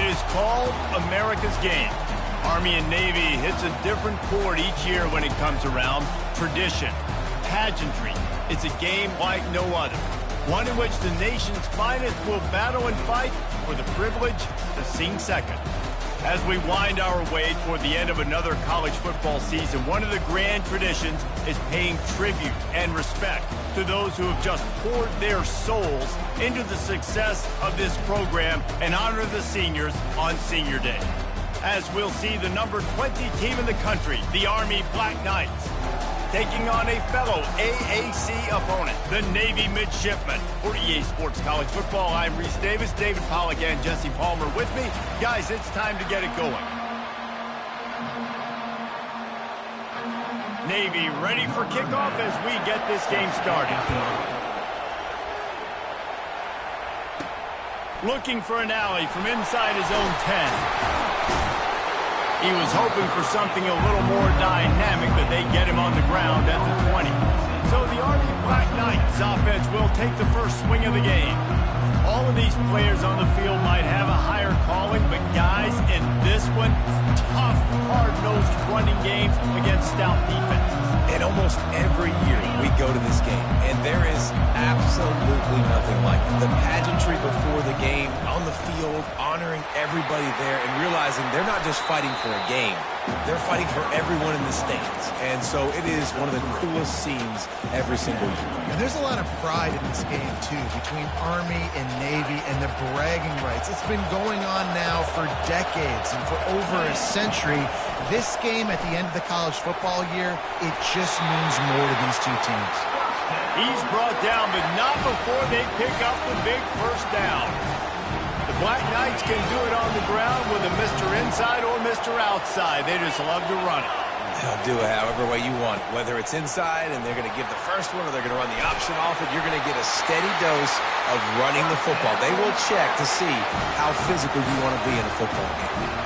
It is called America's Game. Army and Navy hits a different chord each year when it comes around. Tradition, pageantry. It's a game like no other. One in which the nation's finest will battle and fight for the privilege to sing second. As we wind our way toward the end of another college football season, one of the grand traditions is paying tribute and respect to those who have just poured their souls into the success of this program and honor the seniors on Senior Day. As we'll see the number 20 team in the country, the Army Black Knights, taking on a fellow AAC opponent, the Navy Midshipmen. For EA Sports College Football, I'm Reese Davis, David Pollack, and Jesse Palmer with me. Guys, it's time to get it going. Navy ready for kickoff as we get this game started. Looking for an alley from inside his own 10. He was hoping for something a little more dynamic, but they get him on the ground at the 20. So the Army Black Knights offense will take the first swing of the game. All of these players on the field might have a higher calling, but guys, in this one, tough, hard-nosed running games against stout defenses. And almost every year we go to this game, and there is absolutely nothing like it. The pageantry before the game, on the field, honoring everybody there, and realizing they're not just fighting for a game, they're fighting for everyone in the stands. And so it is one of the coolest scenes every single year. And there's a lot of pride in this game, too, between Army and Navy and the bragging rights. It's been going on now for decades and for over a century. This game at the end of the college football year, it just means more to these two teams. He's brought down, but not before they pick up the big first down. The Black Knights can do it on the ground with a Mr. Inside or Mr. Outside. They just love to run it. They'll do it however way you want it. Whether it's inside and they're going to give the first one or they're going to run the option off it, you're going to get a steady dose of running the football. They will check to see how physical you want to be in a football game.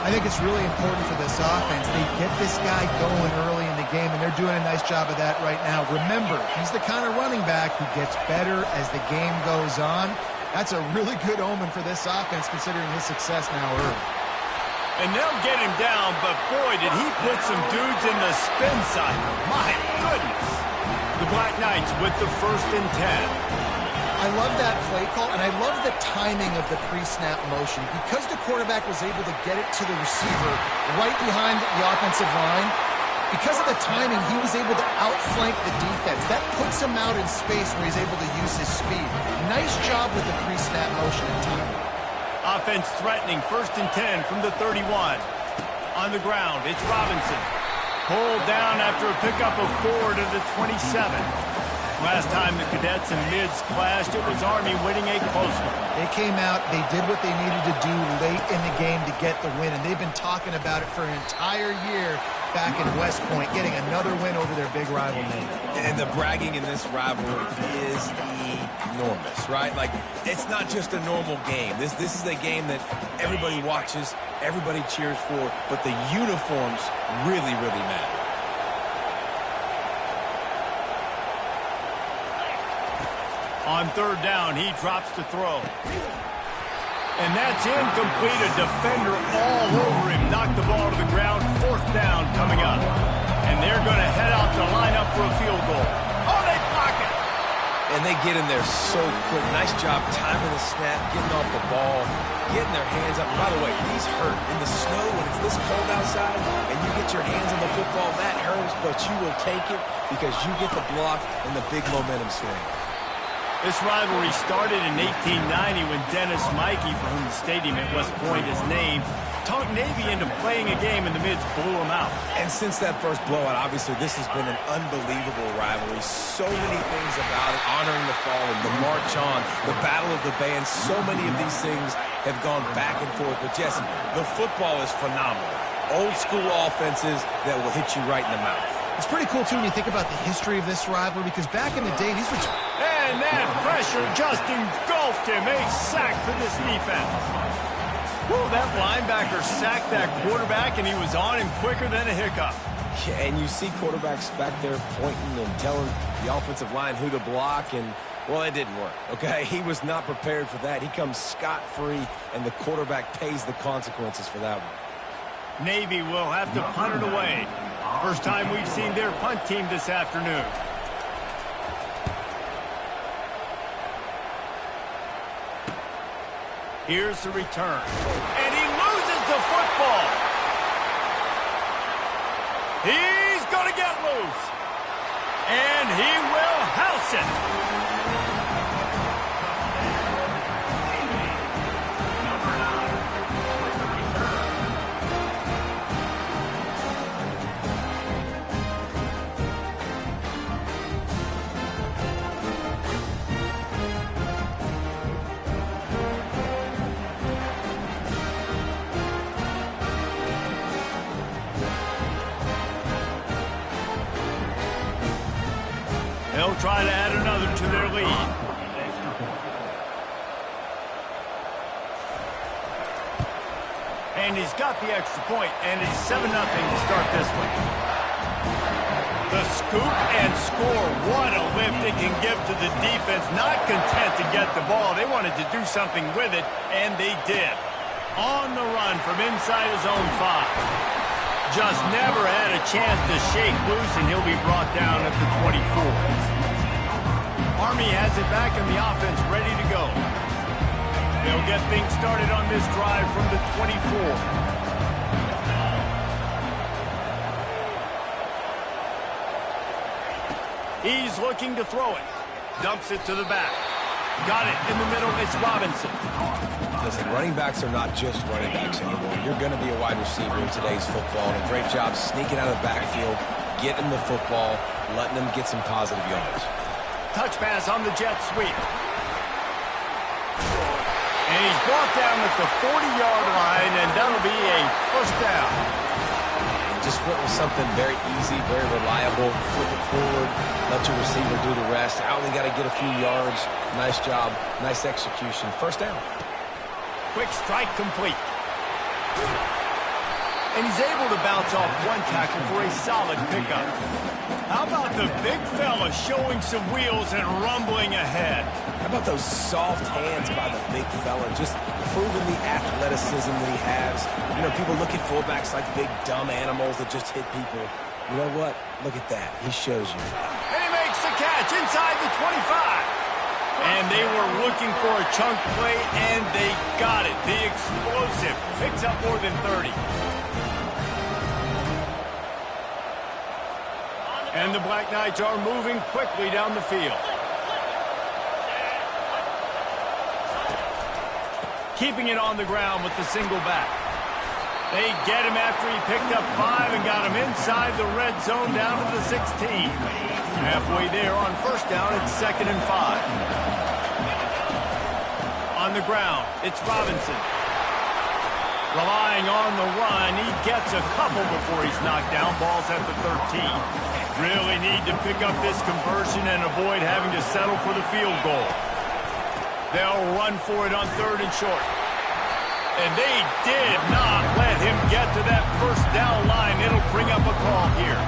I think it's really important for this offense. They get this guy going early in the game, and they're doing a nice job of that right now. Remember, he's the kind of running back who gets better as the game goes on. That's a really good omen for this offense, considering his success now early. And they'll get him down, but boy, did he put some dudes in the spin cycle. My goodness. The Black Knights with the 1st and 10. I love that play call, and I love the timing of the pre-snap motion. Because the quarterback was able to get it to the receiver right behind the offensive line, because of the timing, he was able to outflank the defense. That puts him out in space where he's able to use his speed. Nice job with the pre-snap motion and timing. Offense threatening, 1st and 10 from the 31. On the ground, it's Robinson. Pulled down after a pickup of 4 to the 27. Last time the Cadets and Mids clashed, it was Army winning a close one. They came out, they did what they needed to do late in the game to get the win, and they've been talking about it for an entire year back in West Point, getting another win over their big rival Navy. And the bragging in this rivalry is enormous, right? Like, it's not just a normal game. This is a game that everybody watches, everybody cheers for, but the uniforms really, really matter. On 3rd down, he drops to throw. And that's incomplete. A defender all over him. Knocked the ball to the ground. 4th down coming up. And they're going to head out to line up for a field goal. Oh, they block it. And they get in there so quick. Nice job timing the snap, getting off the ball, getting their hands up. By the way, these hurt. In the snow, when it's this cold outside, and you get your hands on the football, that hurts, but you will take it because you get the block and the big momentum swing. This rivalry started in 1890 when Dennis Mikey, for whom the stadium at West Point is named, talked Navy into playing a game, and the Mids blew them out. And since that first blowout, obviously, this has been an unbelievable rivalry. So many things about it, honoring the fallen, the march on, the battle of the bands. So many of these things have gone back and forth. But, Jesse, the football is phenomenal. Old-school offenses that will hit you right in the mouth. It's pretty cool, too, when you think about the history of this rivalry, because back in the day, these were... And that pressure just engulfed him. A sack for this defense. Whoa, that linebacker sacked that quarterback, and he was on him quicker than a hiccup. Yeah, and you see quarterbacks back there pointing and telling the offensive line who to block, and Well, it didn't work, okay? He was not prepared for that. He comes scot-free, and the quarterback pays the consequences for that one. Navy will have to punt it away. First time we've seen their punt team this afternoon. Here's the return. And he loses the football. He's going to get loose. And he will house it. They'll try to add another to their lead. And he's got the extra point, and it's 7-0 to start this one. The scoop and score. What a lift it can give to the defense. Not content to get the ball. They wanted to do something with it, and they did. On the run from inside his own 5. Just never had a chance to shake loose, and he'll be brought down at the 24. Army has it back in the offense, ready to go. They'll get things started on this drive from the 24. He's looking to throw it. Dumps it to the back. Got it in the middle. It's Robinson. Listen, running backs are not just running backs anymore. You're going to be a wide receiver in today's football, and a great job sneaking out of the backfield, getting the football, letting them get some positive yards. Touch pass on the jet sweep. And he's brought down at the 40-yard line, and that'll be a first down. And just went with something very easy, very reliable. Flip it forward, let your receiver do the rest. I only got to get a few yards. Nice job, nice execution. First down. Quick strike complete. And he's able to bounce off one tackle for a solid pickup. How about the big fella showing some wheels and rumbling ahead? How about those soft hands by the big fella, just proving the athleticism that he has. You know, people look at fullbacks like big, dumb animals that just hit people. You know what? Look at that. He shows you. And he makes the catch inside the 25. And they were looking for a chunk play, and they got it. The explosive picks up more than 30. And the Black Knights are moving quickly down the field. Keeping it on the ground with the single back. They get him after he picked up 5 and got him inside the red zone down to the 16. Halfway there on first down, it's 2nd and 5. On the ground, it's Robinson. Relying on the run, he gets a couple before he's knocked down. Ball's at the 13. Really need to pick up this conversion and avoid having to settle for the field goal. They'll run for it on 3rd and short. And they did not let him get to that first down line. It'll bring up a call here.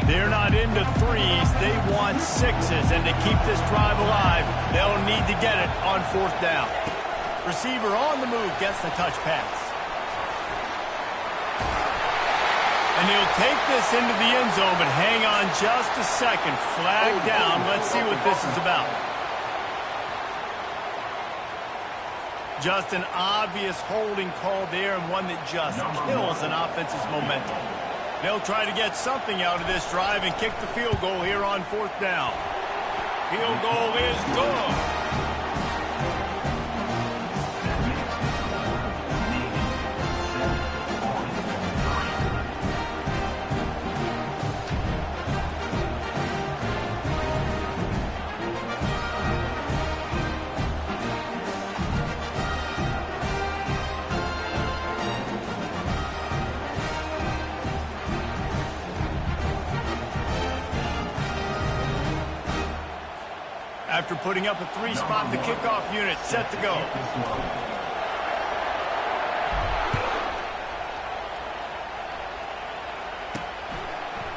They're not into 3s. They want 6s. And to keep this drive alive, they'll need to get it on 4th down. Receiver on the move gets the touch pass. And he'll take this into the end zone, but hang on just a second. Flag down. Let's see what this is about. Just an obvious holding call there, and one that just kills an offense's momentum. They'll try to get something out of this drive and kick the field goal here on 4th down. Field goal is good. After putting up a 3-spot, the kickoff unit set to go.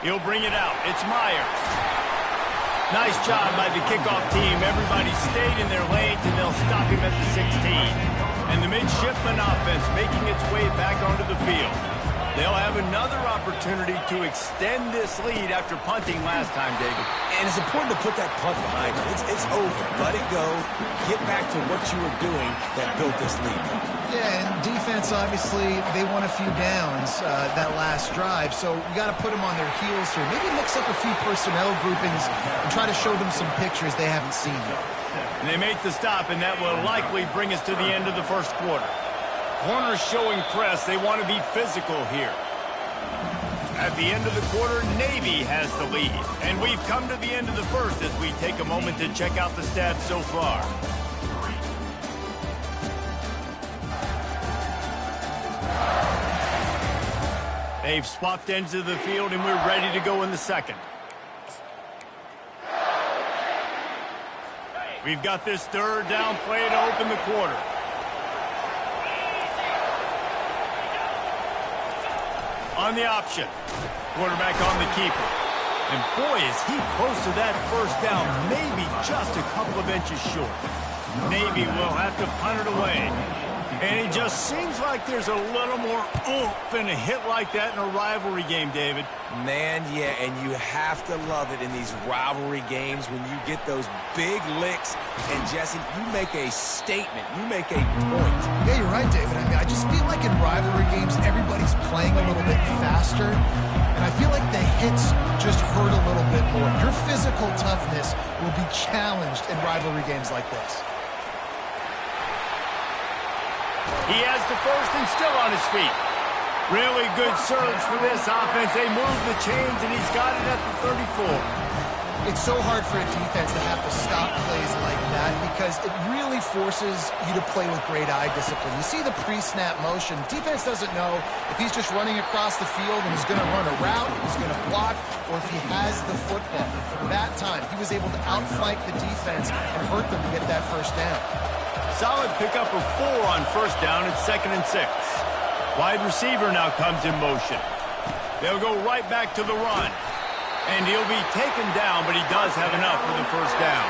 He'll bring it out. It's Myers. Nice job by the kickoff team. Everybody stayed in their lanes, and they'll stop him at the 16. And the midshipman offense making its way back onto the field. They'll have another opportunity to extend this lead after punting last time, David. And it's important to put that punt behind you. It's over. Let it go. Get back to what you were doing that built this lead. Yeah, and defense, obviously, they won a few downs that last drive, so you got to put them on their heels here. Maybe mix up a few personnel groupings and try to show them some pictures they haven't seen yet. And they make the stop, and that will likely bring us to the end of the first quarter. Corners showing press. They want to be physical here. At the end of the quarter, Navy has the lead. And we've come to the end of the first as we take a moment to check out the stats so far. They've swapped ends of the field, and we're ready to go in the second. We've got this third down play to open the quarter. On the option. Quarterback on the keeper. And boy, is he close to that first down. Maybe just a couple of inches short. Navy will have to punt it away. And it just seems like there's a little more oomph in a hit like that in a rivalry game, David. Man, yeah, and you have to love it in these rivalry games when you get those big licks. And, Jesse, you make a statement. You make a point. Yeah, you're right, David. I mean, I just feel like in rivalry games, everybody's playing a little bit faster. And I feel like the hits just hurt a little bit more. Your physical toughness will be challenged in rivalry games like this. He has the first and still on his feet. Really good surge for this offense. They move the chains, and he's got it at the 34. It's so hard for a defense to have to stop plays like that because it really forces you to play with great eye discipline. You see the pre-snap motion. Defense doesn't know if he's just running across the field and he's going to run a route, he's going to block, or if he has the football. That time, he was able to outflank the defense and hurt them to get that first down. Solid pickup of 4 on first down and 2nd and 6. Wide receiver now comes in motion. They'll go right back to the run. And he'll be taken down, but he does have enough for the first down.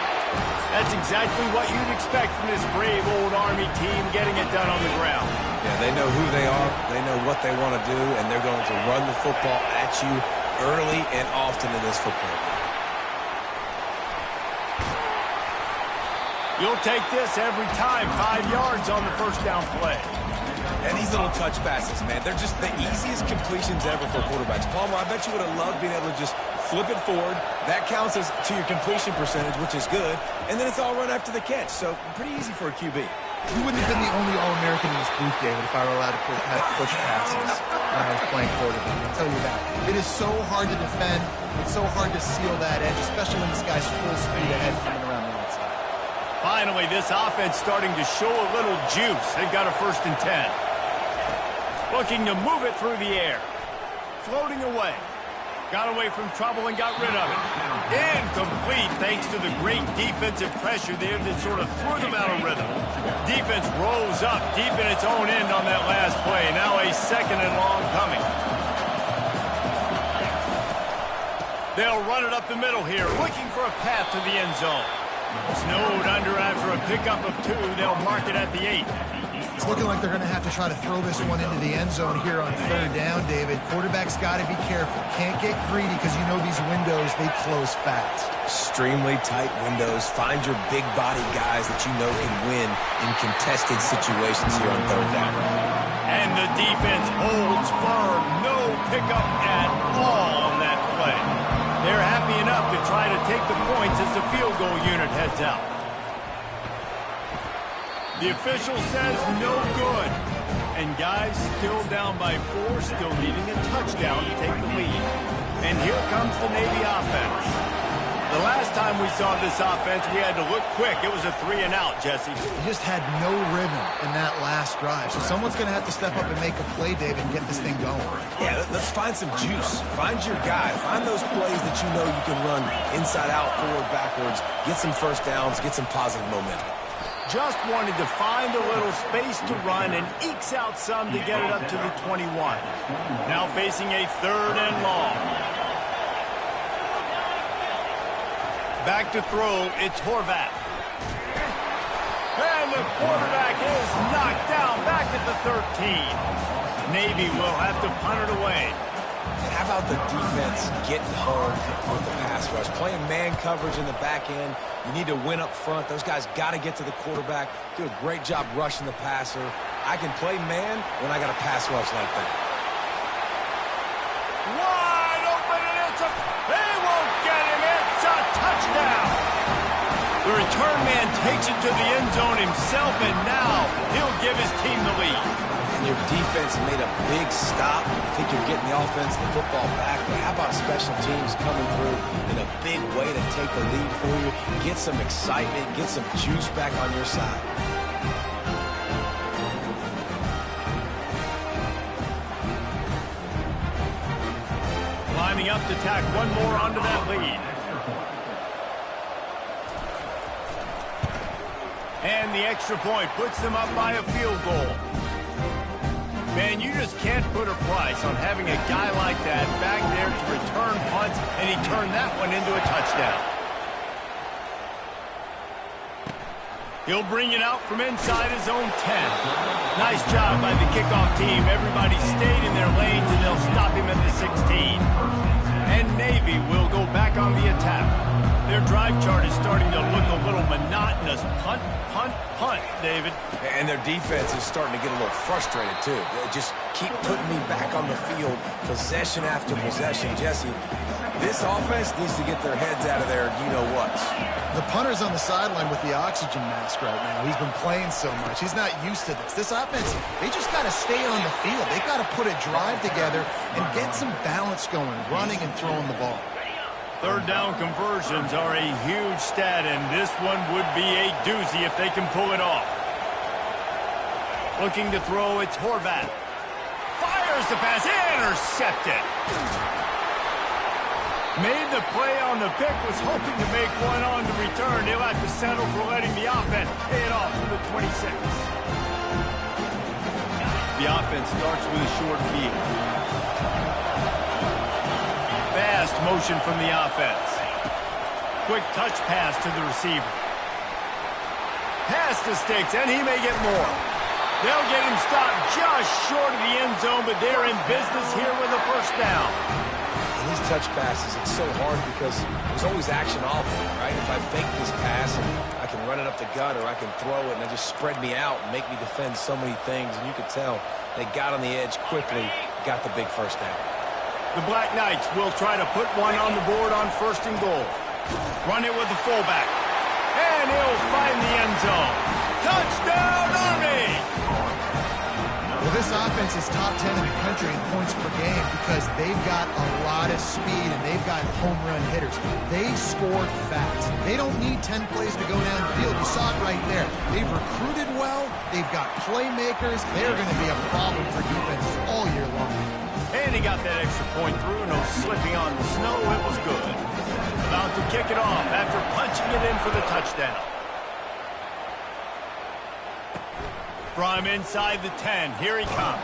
That's exactly what you'd expect from this brave old Army team getting it done on the ground. Yeah, they know who they are, they know what they want to do, and they're going to run the football at you early and often in this football game. You'll take this every time. 5 yards on the first down play. And these little touch passes, man, they're just the easiest completions ever for quarterbacks. Palmer, I bet you would have loved being able to just flip it forward. That counts as to your completion percentage, which is good. And then it's all run after the catch. So pretty easy for a QB. You wouldn't have been the only All-American in this booth, David, if I were allowed to have push passes when I was playing quarterback. I'll tell you that. It is so hard to defend. It's so hard to seal that edge, especially when this guy's full speed ahead coming around the outside. Finally, this offense starting to show a little juice. They've got a 1st and 10. Looking to move it through the air. Floating away. Got away from trouble and got rid of it. Incomplete thanks to the great defensive pressure there that sort of threw them out of rhythm. Defense rose up deep in its own end on that last play. Now a 2nd and long coming. They'll run it up the middle here, looking for a path to the end zone. Snowed under after a pickup of 2. They'll mark it at the 8. It's looking like they're going to have to try to throw this one into the end zone here on 3rd down, David. Quarterback's got to be careful. Can't get greedy because you know these windows, they close fast. Extremely tight windows. Find your big body guys that you know can win in contested situations here on 3rd down. And the defense holds firm. No pickup at all on that play. They're happy enough to try to take the points as the field goal unit heads out. The official says no good. And guys, still down by 4, still needing a touchdown to take the lead. And here comes the Navy offense. The last time we saw this offense, we had to look quick. It was a 3 and out, Jesse. He just had no rhythm in that last drive. So someone's going to have to step up and make a play, David, and get this thing going. Yeah, let's find some juice. Find your guy. Find those plays that you know you can run inside out, forward, backwards. Get some first downs. Get some positive momentum. Just wanted to find a little space to run and ekes out some to get it up to the 21. Now facing a 3rd and long. Back to throw, it's Horvath. And the quarterback is knocked down back at the 13. Navy will have to punt it away. And how about the defense getting home with the pass rush? Playing man coverage in the back end. You need to win up front. Those guys got to get to the quarterback. Do a great job rushing the passer. I can play man when I got a pass rush like that. Wide open, and they won't get him. It's a touchdown. The return man takes it to the end zone himself, and now he'll give his team the lead. And your defense made a big stop. I think you're getting the offense, the football back. But how about special teams coming through in a big way to take the lead for you? Get some excitement, get some juice back on your side. Lining up to tack one more onto that lead. And the extra point puts them up by a field goal. Man, you just can't put a price on having a guy like that back there to return punts, and he turned that one into a touchdown. He'll bring it out from inside his own 10. Nice job by the kickoff team. Everybody stayed in their lanes, and they'll stop him at the 16. And Navy will go back on the attack. Their drive chart is starting to look a little monotonous. Punt, punt, punt, David. And their defense is starting to get a little frustrated, too. They just keep putting me back on the field, possession after possession. Jesse, this offense needs to get their heads out of their you-know-whats. The punter's on the sideline with the oxygen mask right now. He's been playing so much. He's not used to this. This offense, they just got to stay on the field. They got to put a drive together and get some balance going, running and throwing the ball. Third down conversions are a huge stat, and this one would be a doozy if they can pull it off. Looking to throw, it's Horvath. Fires the pass, intercepted. Made the play on the pick, was hoping to make one on the return. He'll have to settle for letting the offense pay it off from the 26. The offense starts with a short field. Fast motion from the offense. Quick touch pass to the receiver. Pass to Sticks, and he may get more. They'll get him stopped just short of the end zone, but they're in business here with a first down. And these touch passes, it's so hard because there's always action off of it, right? If I fake this pass, and I can run it up the gut, or I can throw it, and they just spread me out and make me defend so many things. And you could tell they got on the edge quickly, got the big first down. The Black Knights will try to put one on the board on 1st and goal. Run it with the fullback. And he'll find the end zone. Touchdown, Army! Well, this offense is top 10 in the country in points per game because they've got a lot of speed and they've got home run hitters. They scored fast. They don't need 10 plays to go downfield. You saw it right there. They've recruited well. They've got playmakers. They're going to be a problem for defenses all year long. And he got that extra point through. No slipping on the snow. It was good. About to kick it off after punching it in for the touchdown. From inside the 10, here he comes.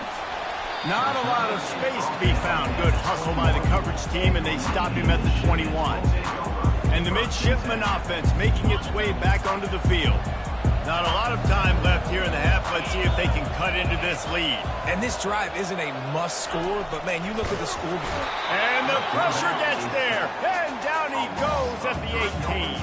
Not a lot of space to be found. Good hustle by the coverage team, and they stop him at the 21. And the midshipman offense making its way back onto the field. Not a lot of time left here in the half. Let's see if they can cut into this lead. And this drive isn't a must score, but man, you look at the scoreboard. And the pressure gets there. And down he goes at the 18.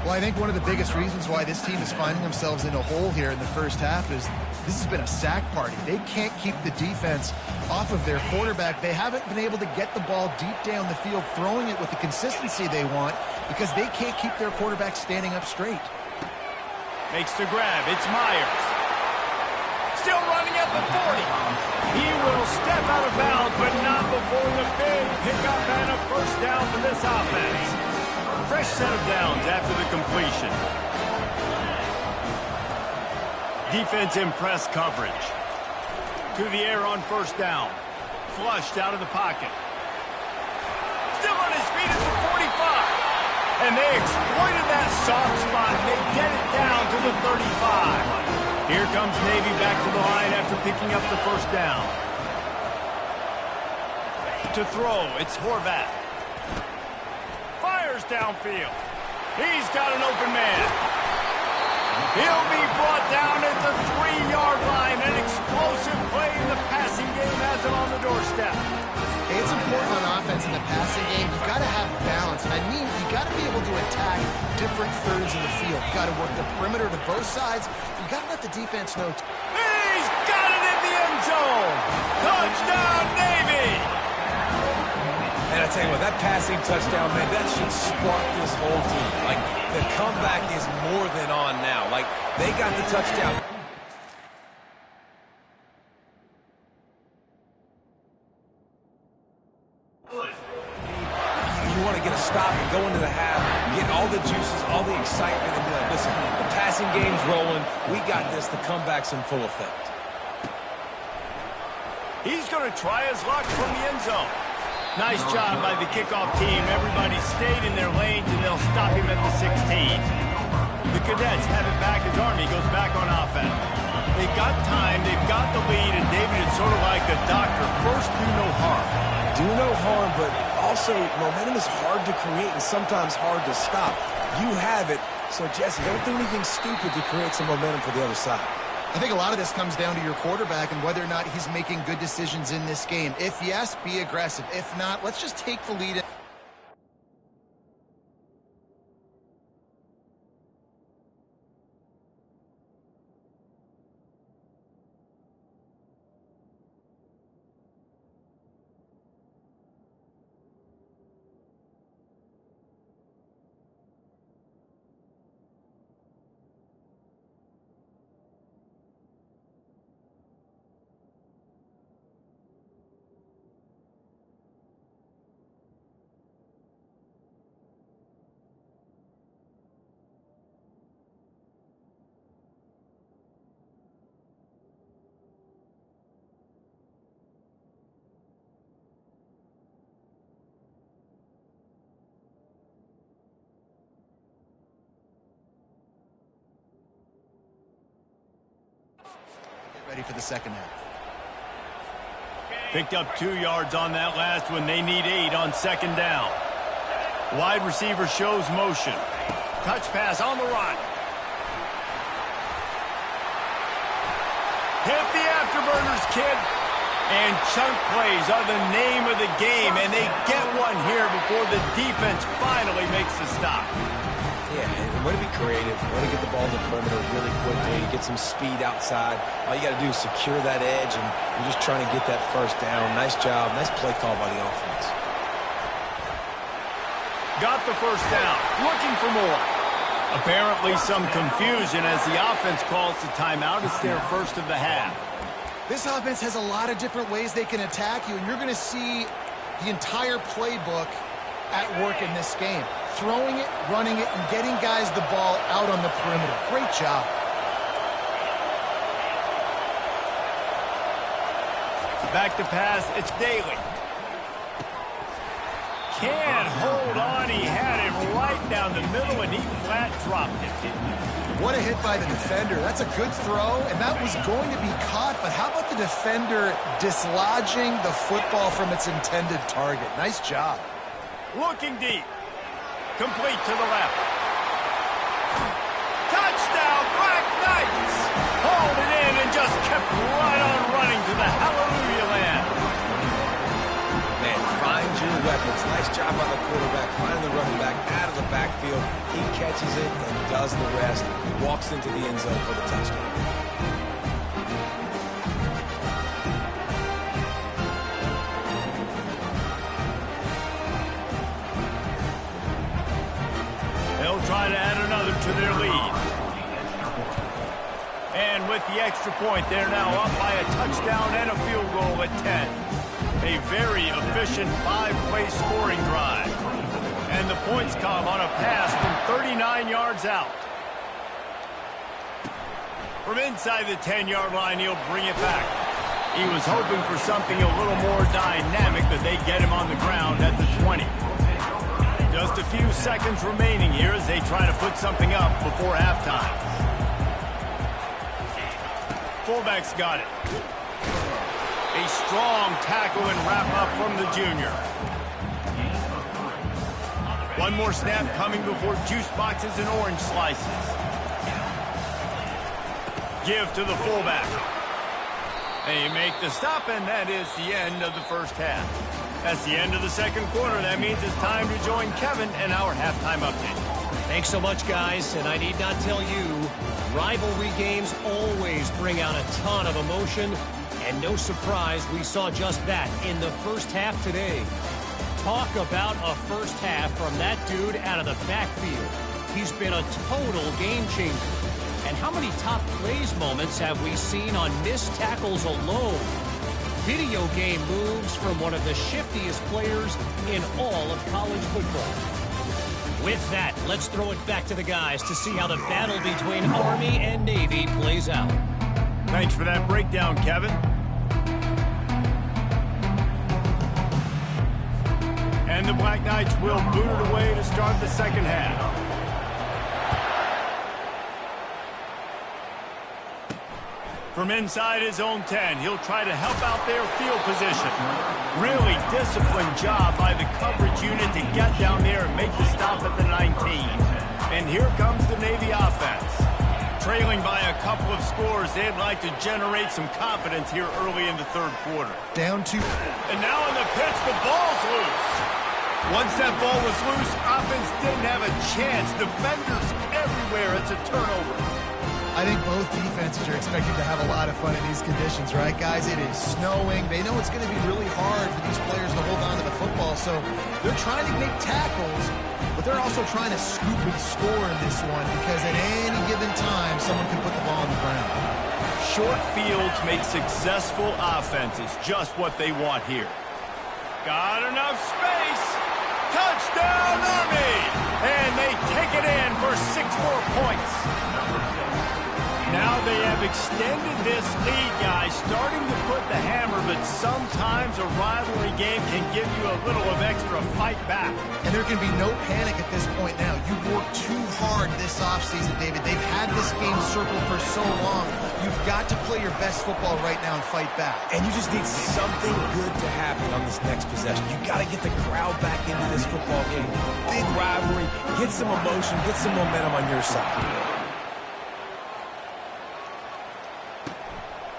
Well, I think one of the biggest reasons why this team is finding themselves in a hole here in the first half is this has been a sack party. They can't keep the defense off of their quarterback. They haven't been able to get the ball deep down the field, throwing it with the consistency they want because they can't keep their quarterback standing up straight. Makes the grab. It's Myers. Still running at the 40. He will step out of bounds, but not before the big pickup and a first down for this offense. Fresh set of downs after the completion. Defense in press coverage. To the air on first down. Flushed out of the pocket. Still on his feet at the 45. And they exploited that soft spot. They get it down to the 35. Here comes Navy back to the line after picking up the first down. To throw, it's Horvath. Fires downfield. He's got an open man. He'll be brought down at the 3-yard line. An explosive play in the passing game has him on the doorstep. Hey, it's important on offense in the passing game. You got to have balance. And I mean, you got to be able to attack different thirds of the field. You got to work the perimeter to both sides. You got to let the defense know. He's got it in the end zone. Touchdown, Navy. And I tell you what, that passing touchdown, man, that should spark this whole team. Like, the comeback is more than on now. Like, they got the touchdown. You want to get a stop and go into the half, get all the juices, all the excitement, and be like, listen, the passing game's rolling. We got this. The comeback's in full effect. He's going to try his luck from the end zone. Nice job by the kickoff team. Everybody stayed in their lanes, and they'll stop him at the 16. The Cadets have it back as Army goes back on offense. They've got time, they've got the lead, and David is sort of like a doctor. First, do no harm. Do no harm, but also momentum is hard to create and sometimes hard to stop. You have it, so Jesse, don't do anything stupid to create some momentum for the other side. I think a lot of this comes down to your quarterback and whether or not he's making good decisions in this game. If yes, be aggressive. If not, let's just take the lead. Ready for the second half. Picked up 2 yards on that last one. They need 8 on second down. Wide receiver shows motion. Touch pass on the run. Hit the afterburners, kid. And chunk plays are the name of the game, and they get one here before the defense finally makes the stop. Yeah, and way to be creative, way to get the ball to the perimeter really quickly, get some speed outside. All you got to do is secure that edge, and you're just trying to get that first down. Nice job. Nice play call by the offense. Got the first down. Looking for more. Apparently some confusion as the offense calls the timeout. It's their first of the half. This offense has a lot of different ways they can attack you, and you're going to see the entire playbook at work in this game. Throwing it, running it, and getting guys the ball out on the perimeter. Great job. Back to pass, it's Daly. Can't hold on, he had it right down the middle, and he flat dropped it. What a hit by the defender. That's a good throw, and that was going to be caught, but how about the defender dislodging the football from its intended target? Nice job. Looking deep. Complete to the left. Touchdown, Black Knights! Hauled it in and just kept right on running to the hallelujah land. Man, find your weapons. Nice job by the quarterback, finding the running back out of the backfield. He catches it and does the rest. Walks into the end zone for the touchdown. Try to add another to their lead. And with the extra point, they're now up by a touchdown and a field goal at 10. A very efficient 5-play scoring drive. And the points come on a pass from 39 yards out. From inside the 10-yard line, he'll bring it back. He was hoping for something a little more dynamic, but they get him on the ground at the 20. Just a few seconds remaining here as they try to put something up before halftime. Fullback's got it. A strong tackle and wrap up from the junior. One more snap coming before juice boxes and orange slices. Give to the fullback. They make the stop, and that is the end of the first half. That's the end of the second quarter. That means it's time to join Kevin and our halftime update. Thanks so much, guys. And I need not tell you, rivalry games always bring out a ton of emotion. And no surprise, we saw just that in the first half today. Talk about a first half from that dude out of the backfield. He's been a total game changer. And how many top plays moments have we seen on missed tackles alone? Video game moves from one of the shiftiest players in all of college football. With that, let's throw it back to the guys to see how the battle between Army and Navy plays out. Thanks for that breakdown, Kevin. And the Black Knights will boot it away to start the second half. From inside his own 10, he'll try to help out their field position. Really disciplined job by the coverage unit to get down there and make the stop at the 19. And here comes the Navy offense. Trailing by a couple of scores, they'd like to generate some confidence here early in the third quarter. Down 2. And now in the pitch, the ball's loose. Once that ball was loose, offense didn't have a chance. Defenders everywhere. It's a turnover. I think both defenses are expected to have a lot of fun in these conditions, right, guys? It is snowing. They know it's going to be really hard for these players to hold on to the football, so they're trying to make tackles, but they're also trying to scoop and score in this one because at any given time, someone can put the ball on the ground. Short fields make successful offenses just what they want here. Got enough space. Touchdown, Army! And they take it in for 6 more points. Now they have extended this lead, guys, starting to put the hammer, but sometimes a rivalry game can give you a little of extra fight back. And there can be no panic at this point now. You worked too hard this offseason, David. They've had this game circled for so long. You've got to play your best football right now and fight back. And you just need something good to happen on this next possession. You got to get the crowd back into this football game. Big rivalry. Get some emotion. Get some momentum on your side.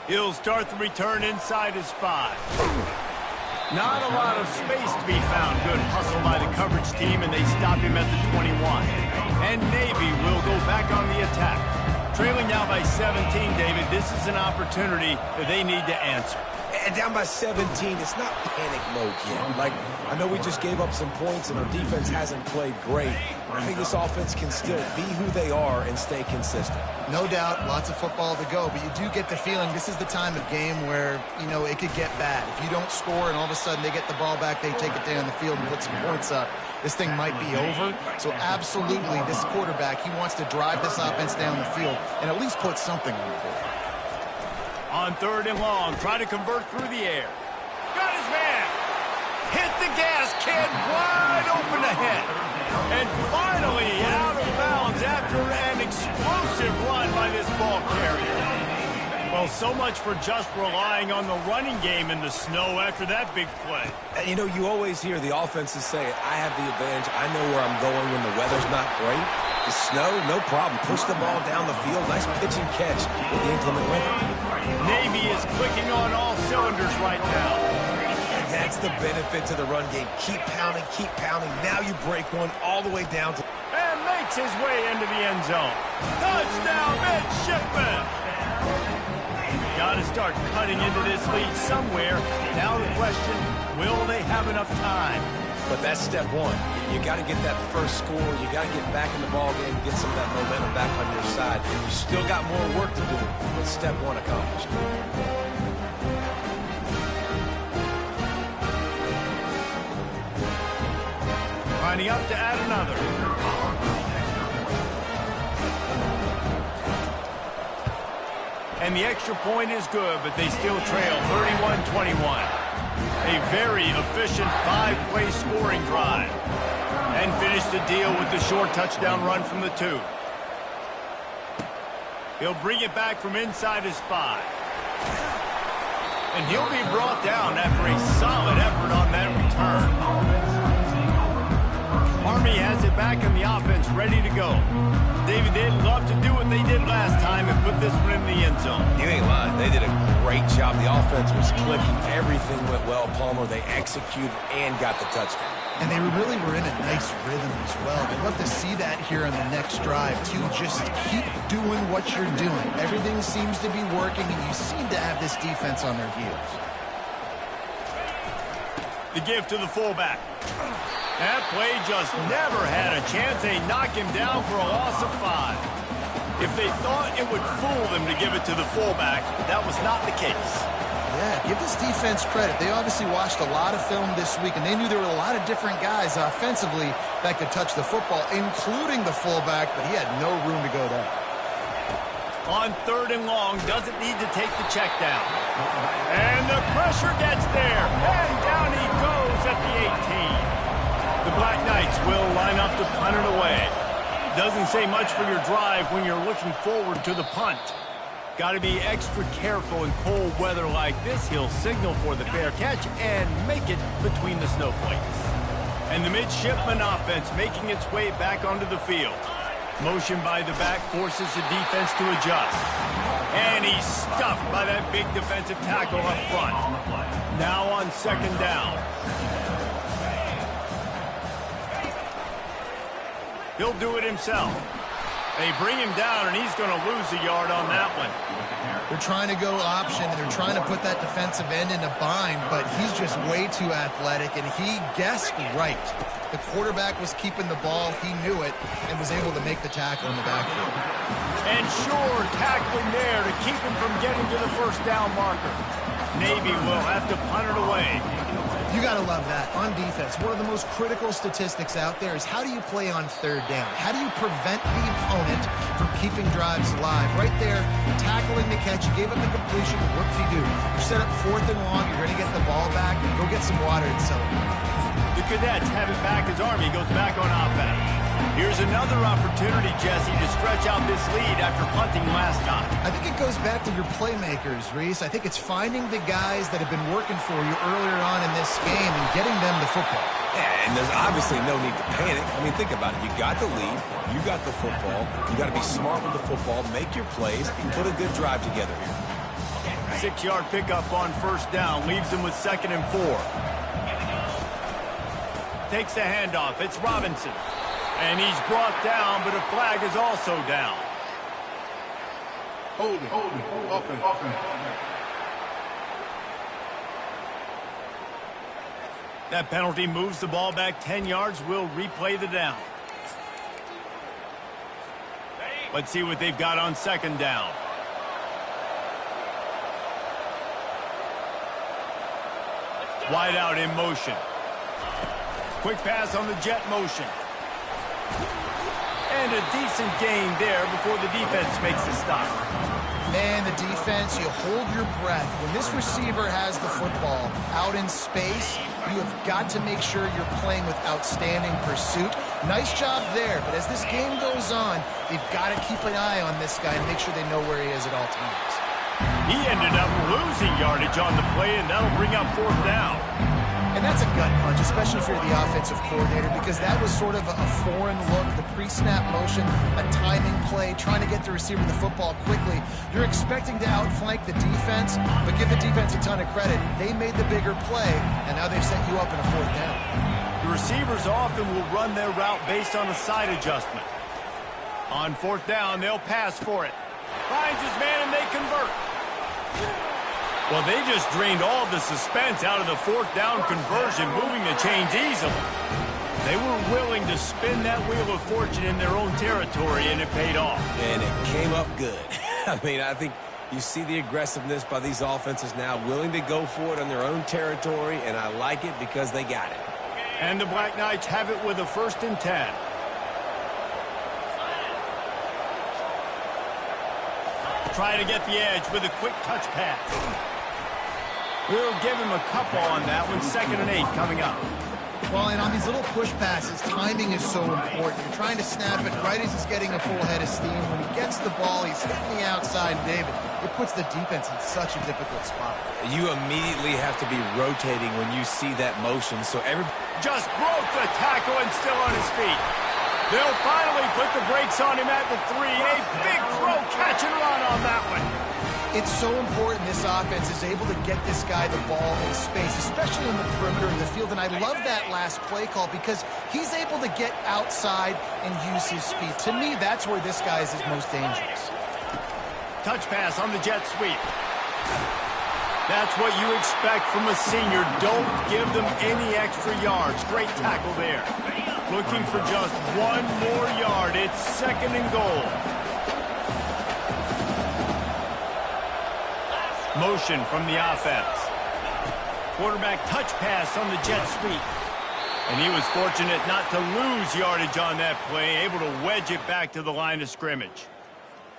He'll start the return inside his 5. Not a lot of space to be found. Good hustle by the coverage team, and they stop him at the 21. And Navy will go back on the attack. Trailing now by 17, David, this is an opportunity that they need to answer. And down by 17, it's not panic mode yet. Like, I know we just gave up some points and our defense hasn't played great. I think this offense can still be who they are and stay consistent. No doubt, lots of football to go, but you do get the feeling this is the time of game where, you know, it could get bad. If you don't score and all of a sudden they get the ball back, they take it down the field and put some points up, this thing might be over. So absolutely, this quarterback, he wants to drive this offense down the field and at least put something on the board. On 3rd and long, try to convert through the air. Got his man. Hit the gas, kid. Wide open ahead. And finally out of bounds after an explosive run by this ball carrier. Well, so much for just relying on the running game in the snow after that big play. And, you know, you always hear the offenses say, I have the advantage. I know where I'm going when the weather's not great. The snow, no problem. Push the ball down the field. Nice pitch and catch with the inclement weather. Navy is clicking on all cylinders right now. And that's the benefit to the run game. Keep pounding, keep pounding. Now you break one all the way down to... And makes his way into the end zone. Touchdown, midshipman! Got to start cutting into this lead somewhere. Now the question, will they have enough time? But that's step one. You got to get that first score. You got to get back in the ball game, get some of that momentum back on your side. You still got more work to do, but step one accomplished. Lining up to add another. And the extra point is good, but they still trail 31-21. A very efficient 5-play scoring drive. And finish the deal with the short touchdown run from the 2. He'll bring it back from inside his 5. And he'll be brought down after a solid effort on that return. Army Army has it back in the offense, ready to go. David, they'd love to do what they did last time and put this one in the end zone. You ain't lying. They did a great job. The offense was clicking. Everything went well, Palmer. They executed and got the touchdown. And they really were in a nice rhythm as well. I'd love to see that here on the next drive, too. Just keep doing what you're doing. Everything seems to be working, and you seem to have this defense on their heels. The give to the fullback. That play just never had a chance. They knock him down for a loss of 5. If they thought it would fool them to give it to the fullback, that was not the case. Yeah, give this defense credit. They obviously watched a lot of film this week, and they knew there were a lot of different guys offensively that could touch the football, including the fullback, but he had no room to go there. On 3rd and long, doesn't need to take the check down. And the pressure gets there, and down he goes at the 18. The Black Knights will line up to punt it away. Doesn't say much for your drive when you're looking forward to the punt. Got to be extra careful in cold weather like this. He'll signal for the fair catch and make it between the snowflakes. And the midshipman offense making its way back onto the field. Motion by the back forces the defense to adjust. And he's stuffed by that big defensive tackle up front. Now on 2nd down. He'll do it himself. They bring him down, and he's going to lose a yard on that one. They're trying to go option, and they're trying to put that defensive end in a bind, but he's just way too athletic, and he guessed right. The quarterback was keeping the ball. He knew it and was able to make the tackle in the backfield. And sure, tackling there to keep him from getting to the 1st down marker. Navy will have to punt it away. You got to love that. On defense, one of the most critical statistics out there is how do you play on 3rd down? How do you prevent the opponent from keeping drives alive? Right there, tackling the catch. You gave up the completion. Whoop-de-doo. You set up 4th and long. You're going to get the ball back and go get some water and celebrate. The Cadets have it back as Army goes back on offense. Here's another opportunity, Jesse, to stretch out this lead after punting last time. I think it goes back to your playmakers, Reese. I think it's finding the guys that have been working for you earlier on in this game and getting them the football. Yeah, and there's obviously no need to panic. I mean, think about it. You got the lead. You got the football. You got to be smart with the football, make your plays, and put a good drive together here. 6-yard pickup on 1st down. Leaves them with 2nd and 4. Takes the handoff. It's Robinson. And he's brought down, but a flag is also down. Hold it. Offense. That penalty moves the ball back 10 yards. We'll replay the down. Let's see what they've got on 2nd down. Wide out in motion. Quick pass on the jet motion. And a decent gain there before the defense makes the stop. Man, the defense, you hold your breath. When this receiver has the football out in space, you have got to make sure you're playing with outstanding pursuit. Nice job there, but as this game goes on, they've got to keep an eye on this guy and make sure they know where he is at all times. He ended up losing yardage on the play, and that'll bring up 4th down. And that's a gut punch, especially if you're the offensive coordinator, because that was sort of a foreign look, the pre-snap motion, a timing play, trying to get the receiver the football quickly. You're expecting to outflank the defense, but give the defense a ton of credit. They made the bigger play, and now they've set you up in a 4th down. The receivers often will run their route based on a side adjustment. On 4th down, they'll pass for it. Finds his man, and they convert. Well, they just drained all the suspense out of the 4th down conversion, moving the chains easily. They were willing to spin that wheel of fortune in their own territory, and it paid off. And it came up good. I mean, I think you see the aggressiveness by these offenses now, willing to go for it on their own territory, and I like it because they got it. And the Black Knights have it with a 1st and 10. Try to get the edge with a quick touch pass. We'll give him a couple on that one. 2nd and 8 coming up. Well, and on these little push passes, timing is so important. You're trying to snap it right as he's getting a full head of steam. When he gets the ball, he's hitting the outside, David. It puts the defense in such a difficult spot. You immediately have to be rotating when you see that motion, so just broke the tackle and still on his feet. They'll finally put the brakes on him at the 3. A big throw, catch and run on that one. It's so important this offense is able to get this guy the ball in space, especially on the perimeter of the field. And I love that last play call because he's able to get outside and use his speed. To me, that's where this guy is his most dangerous. Touch pass on the jet sweep. That's what you expect from a senior. Don't give them any extra yards. Great tackle there. Looking for just one more yard. It's 2nd and goal. Motion from the offense. Quarterback touch pass on the jet sweep. And he was fortunate not to lose yardage on that play, able to wedge it back to the line of scrimmage.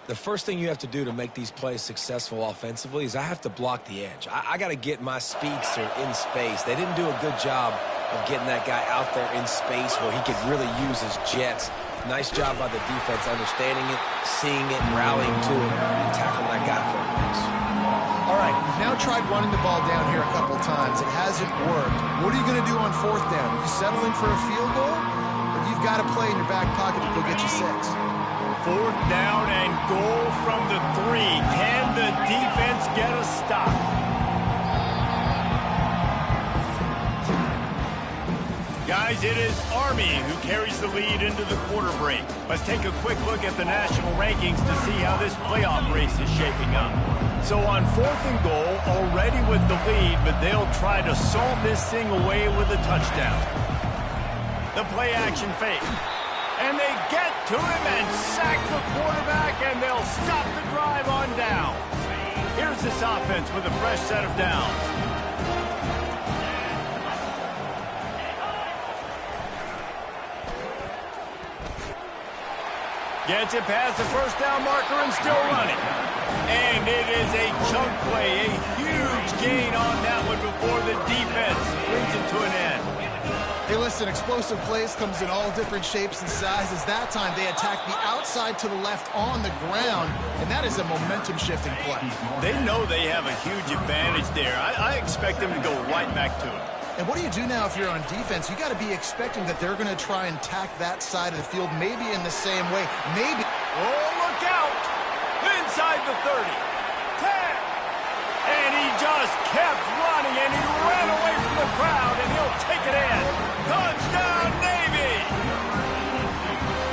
The first thing you have to do to make these plays successful offensively is I have to block the edge. I got to get my speedster in space. They didn't do a good job of getting that guy out there in space where he could really use his jets. Nice job by the defense understanding it, seeing it, rallying to it, and tackling that guy for a miss. All right, you've now tried running the ball down here a couple times. It hasn't worked. What are you going to do on 4th down? Are you settling for a field goal? Or you've got a play in your back pocket that will get you 6? 4th down and goal from the 3. Can the defense get a stop? Guys, it is Army who carries the lead into the quarter break. Let's take a quick look at the national rankings to see how this playoff race is shaping up. So on 4th and goal, already with the lead, but they'll try to salt this thing away with a touchdown. The play action fake. And they get to him and sack the quarterback, and they'll stop the drive on down. Here's this offense with a fresh set of downs. Gets it past the 1st down marker and still running. And it is a chunk play, a huge gain on that one before the defense brings it to an end. Hey, listen, explosive plays comes in all different shapes and sizes. That time, they attacked the outside to the left on the ground, and that is a momentum-shifting play. They know they have a huge advantage there. I expect them to go right back to it. And what do you do now if you're on defense? You got to be expecting that they're going to try and tack that side of the field, maybe in the same way. Maybe. Oh, look out! Inside the 30. 10. And he just kept running, and he ran away from the crowd, and he'll take it in. Touchdown, Navy!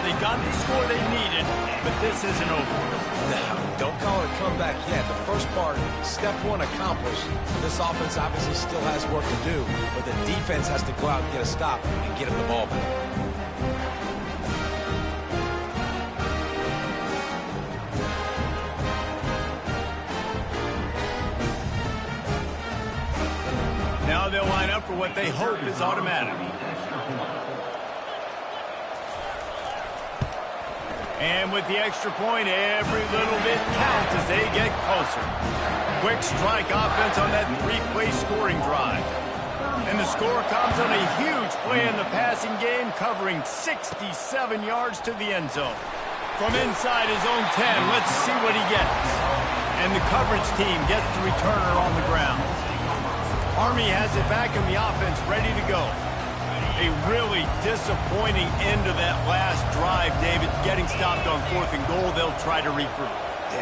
They got the score they needed, but this isn't over. No, don't call it a comeback yet. The first part, step 1 accomplished. This offense obviously still has work to do, but the defense has to go out and get a stop and get him the ball back. Now they'll line up for what they hope is automatic. And with the extra point, every little bit counts as they get closer. Quick strike offense on that 3-play scoring drive. And the score comes on a huge play in the passing game, covering 67 yards to the end zone. From inside his own 10, let's see what he gets. And the coverage team gets the returner on the ground. Army has it back in the offense, ready to go. A really disappointing end to that last drive, David. Getting stopped on 4th and goal, they'll try to regroup.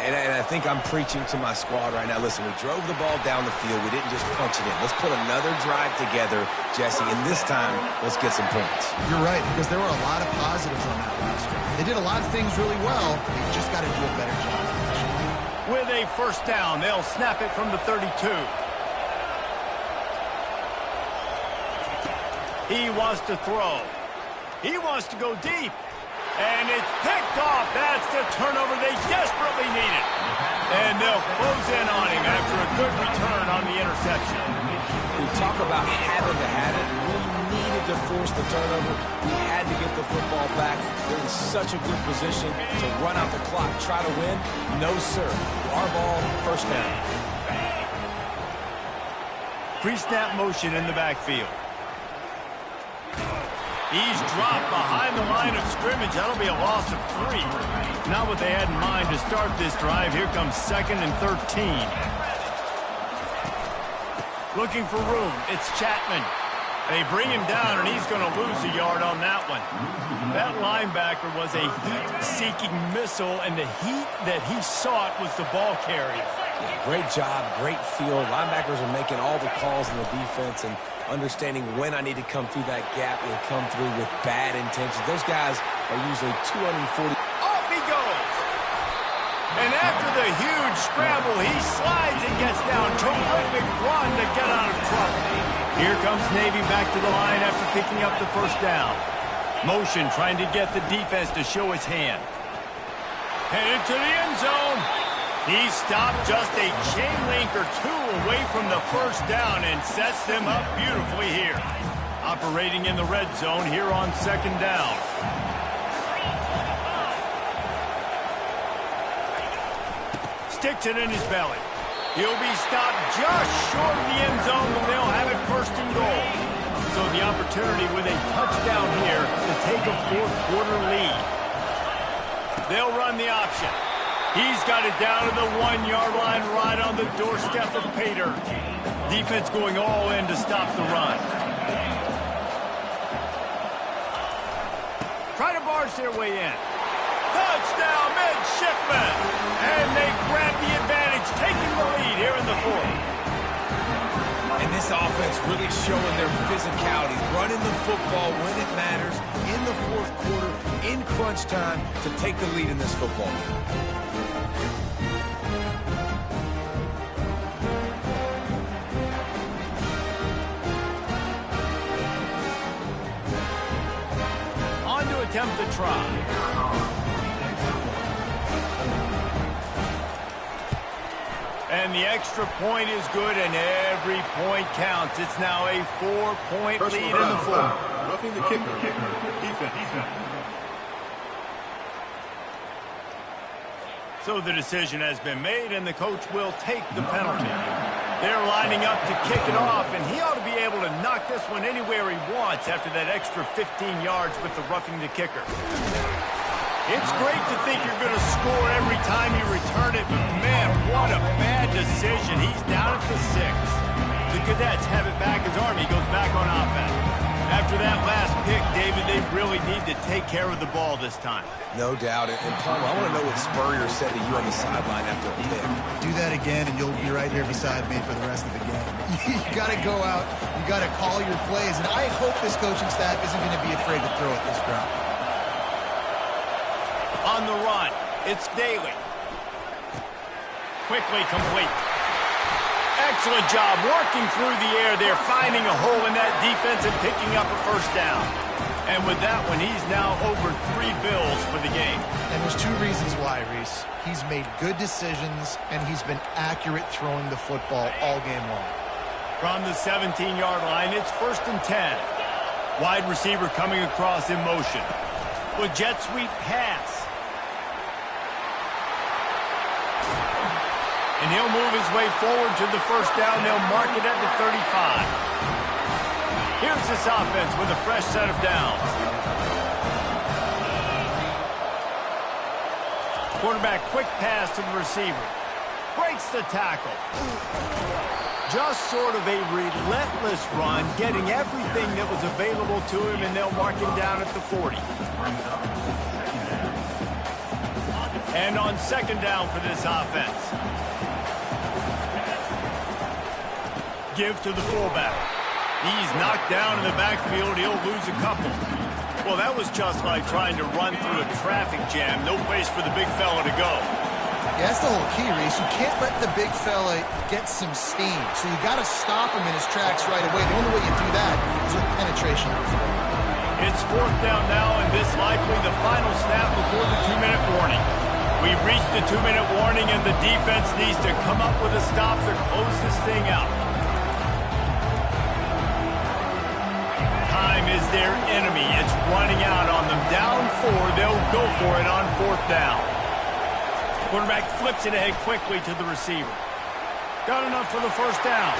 And I think I'm preaching to my squad right now. Listen, we drove the ball down the field. We didn't just punch it in. Let's put another drive together, Jesse, and this time, let's get some points. You're right, because there were a lot of positives on that last drive. They did a lot of things really well. They just got to do a better job. With a 1st down, they'll snap it from the 32. He wants to throw. He wants to go deep. And it's picked off. That's the turnover they desperately needed. And they'll close in on him after a good return on the interception. We talk about having to have it. We needed to force the turnover. We had to get the football back. They're in such a good position to run out the clock, try to win. No, sir. Our ball, 1st down. Pre-snap motion in the backfield. He's dropped behind the line of scrimmage. That'll be a loss of 3. Not what they had in mind to start this drive. Here comes 2nd and 13. Looking for room. It's Chapman. They bring him down, and he's going to lose a yard on that one. That linebacker was a heat-seeking missile, and the heat that he sought was the ball carrier. Yeah, great job, great field. Linebackers are making all the calls in the defense and understanding when I need to come through that gap and come through with bad intentions. Those guys are usually 240. Off he goes! And after the huge scramble, he slides and gets down. Terrific run to get out of trouble. Here comes Navy back to the line after picking up the first down. Motion trying to get the defense to show his hand. Headed to the end zone. He stopped just a chain link or 2 away from the first down and sets them up beautifully here. Operating in the red zone here on 2nd down. Sticks it in his belly. He'll be stopped just short of the end zone, and they'll have it 1st and goal. So the opportunity with a touchdown here to take a 4th quarter lead. They'll run the option. He's got it down to the 1-yard line right on the doorstep of Pater. Defense going all in to stop the run. Try to barge their way in. Touchdown, midshipmen! And they grab the advantage, taking the lead here in the 4th. And this offense really showing their physicality, running the football when it matters, in the 4th quarter, in crunch time, to take the lead in this football game. On to attempt the try. And the extra point is good, and every point counts. It's now a 4-point lead in the 4th. Roughing the kicker. Defense. So the decision has been made, and the coach will take the penalty. They're lining up to kick it off, and he ought to be able to knock this one anywhere he wants after that extra 15 yards with the roughing the kicker. It's great to think you're going to score every time you return it, but man, what a bad decision. He's down at the 6. The Cadets have it back as Army goes back on offense. After that last pick, David, they really need to take care of the ball this time. No doubt. And Palmer, I want to know what Spurrier said to you on the sideline after a pick. Do that again, and you'll be right here beside me for the rest of the game. You got to go out. You got to call your plays, and I hope this coaching staff isn't going to be afraid to throw at this ground. On the run, it's Daly. Quickly complete. Excellent job working through the air there, finding a hole in that defense and picking up a first down. And with that one, he's now over 3 bills for the game. And there's 2 reasons why, Reese. He's made good decisions, and he's been accurate throwing the football all game long. From the 17-yard line, it's 1st and 10. Wide receiver coming across in motion. With jet sweep pass. And he'll move his way forward to the first down. They'll mark it at the 35. Here's this offense with a fresh set of downs. Quarterback quick pass to the receiver. Breaks the tackle. Just sort of a relentless run, getting everything that was available to him, and they'll mark him down at the 40. And on 2nd down for this offense. Give to the fullback. He's knocked down in the backfield. He'll lose a couple. Well, that was just like trying to run through a traffic jam. No place for the big fella to go. Yeah, that's the whole key, Reese. You can't let the big fella get some steam. So you got to stop him in his tracks right away. The only way you do that is with penetration. It's 4th down now, and this likely the final snap before the 2-minute warning. We've reached the 2-minute warning, and the defense needs to come up with a stop to close this thing out. Time is their enemy. It's running out on them. Down 4, they'll go for it on 4th down. Quarterback flips it ahead quickly to the receiver. Got enough for the first down.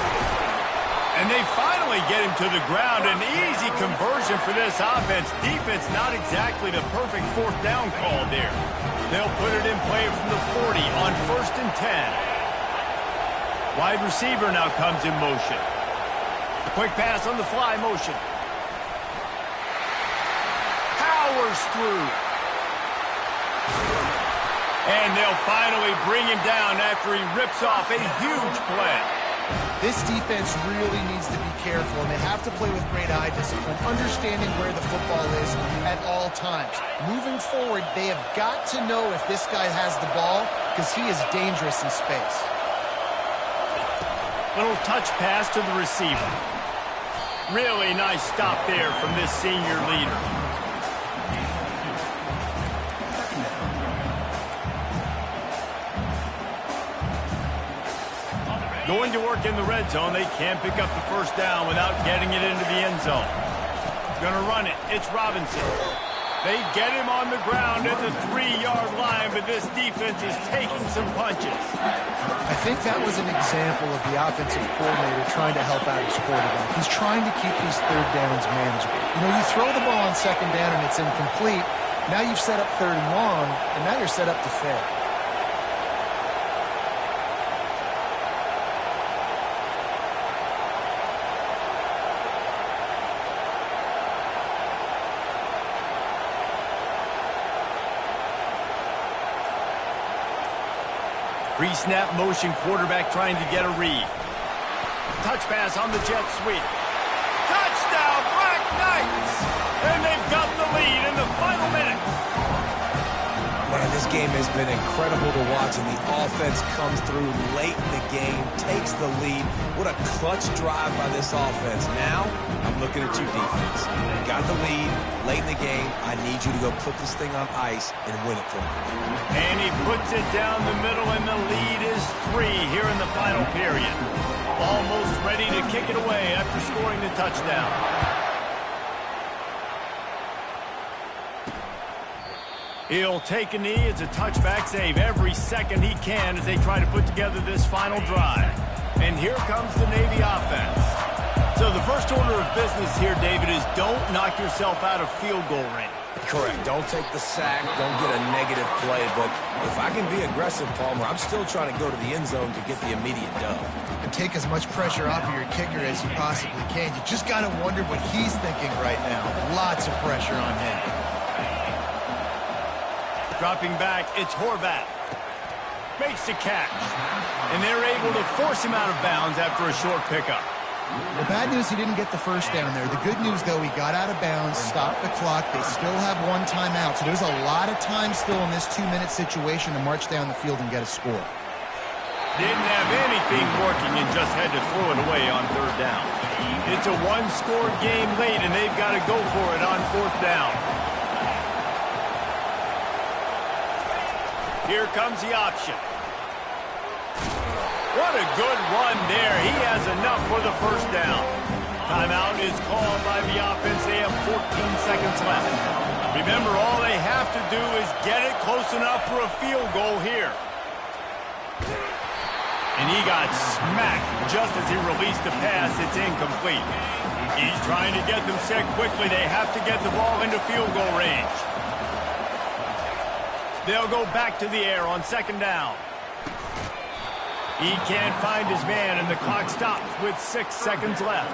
And they finally get him to the ground. An easy conversion for this offense. Defense not exactly the perfect fourth down call there. They'll put it in play from the 40 on 1st and 10. Wide receiver now comes in motion. Quick pass on the fly motion. Powers through. And they'll finally bring him down after he rips off a huge play. This defense really needs to be careful, and they have to play with great eye discipline, understanding where the football is at all times. Moving forward, they have got to know if this guy has the ball, because he is dangerous in space. Little touch pass to the receiver. Really nice stop there from this senior leader. Going to work in the red zone. They can't pick up the first down without getting it into the end zone. Going to run it. It's Robinson. They get him on the ground at the 3-yard line, but this defense is taking some punches. I think that was an example of the offensive coordinator trying to help out his quarterback. He's trying to keep these third downs manageable. You know, you throw the ball on second down and it's incomplete. Now you've set up 3rd and long, and now you're set up to fail. Pre-snap motion, quarterback trying to get a read. Touch pass on the jet sweep. Touchdown, Black Knights! And they've got the lead in the final minute. Man, this game has been incredible to watch, and the offense comes through late in the game, takes the lead. What a clutch drive by this offense. Now, I'm looking at you, defense. You got the lead late in the game. I need you to go put this thing on ice and win it for me. And he puts it down the middle, and the lead is 3 here in the final period. Almost ready to kick it away after scoring the touchdown. He'll take a knee. It's a touchback save every second he can as they try to put together this final drive. And here comes the Navy offense. So the first order of business here, David, is don't knock yourself out of field goal range. Correct. Don't take the sack. Don't get a negative play. But if I can be aggressive, Palmer, I'm still trying to go to the end zone to get the immediate dub. And take as much pressure off of your kicker as you possibly can. You just got to wonder what he's thinking right now. Lots of pressure on him. Dropping back, it's Horvat. Makes the catch. And they're able to force him out of bounds after a short pickup. The bad news, he didn't get the first down there. The good news, though, he got out of bounds, stopped the clock. They still have 1 timeout. So there's a lot of time still in this 2-minute situation to march down the field and get a score. Didn't have anything working and just had to throw it away on 3rd down. It's a 1-score game late, and they've got to go for it on 4th down. Here comes the option. What a good run there. He has enough for the first down. Timeout is called by the offense. They have 14 seconds left. Remember, all they have to do is get it close enough for a field goal here. And he got smacked just as he released the pass. It's incomplete. He's trying to get them set quickly. They have to get the ball into field goal range. They'll go back to the air on 2nd down. He can't find his man, and the clock stops with 6 seconds left.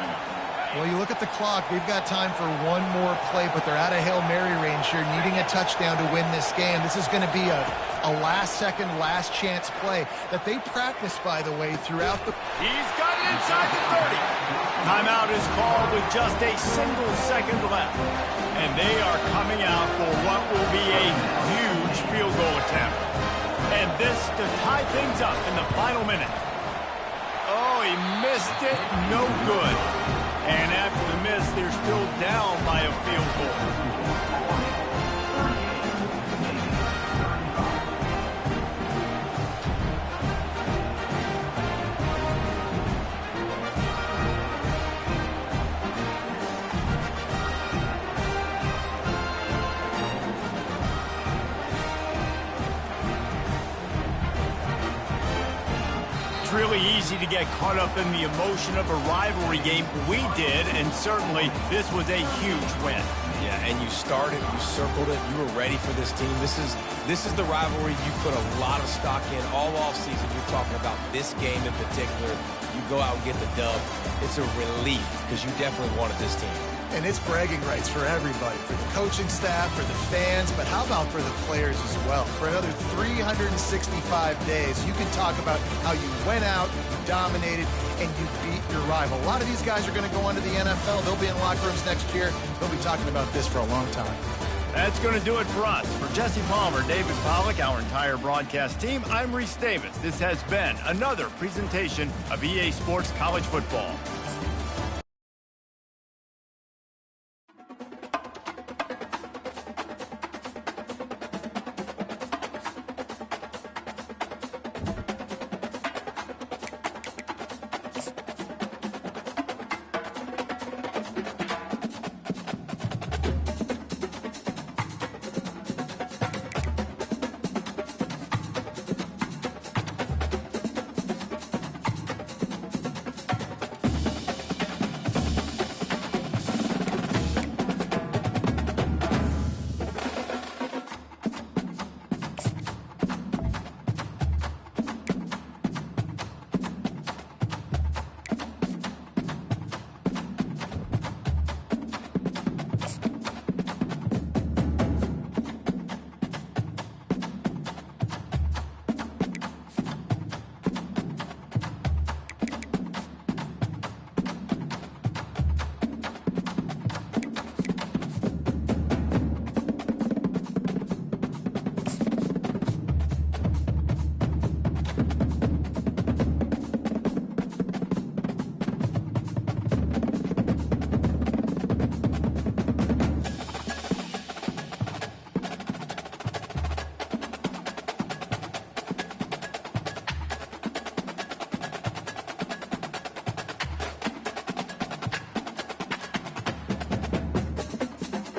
Well, you look at the clock. We've got time for 1 more play, but they're out of Hail Mary range here, needing a touchdown to win this game. This is going to be a last-second, last-chance play that they practice, by the way, throughout the... He's got it inside the 30. Timeout is called with just a single second left. And they are coming out for what will be a huge field goal attempt. And this to tie things up in the final minute. Oh, he missed it. No good. And after the miss, they're still down by a field goal. It's really easy to get caught up in the emotion of a rivalry game. We did, and certainly this was a huge win. Yeah, and you started, you circled it, you were ready for this team. This is the rivalry you put a lot of stock in all offseason. You're talking about this game in particular. You go out and get the dub. It's a relief because you definitely wanted this team. And it's bragging rights for everybody, for the coaching staff, for the fans, but how about for the players as well? For another 365 days, you can talk about how you went out, you dominated, and you beat your rival. A lot of these guys are going to go on to the NFL. They'll be in locker rooms next year. They'll be talking about this for a long time. That's going to do it for us. For Jesse Palmer, David Pollack, our entire broadcast team, I'm Reese Davis. This has been another presentation of EA Sports College Football.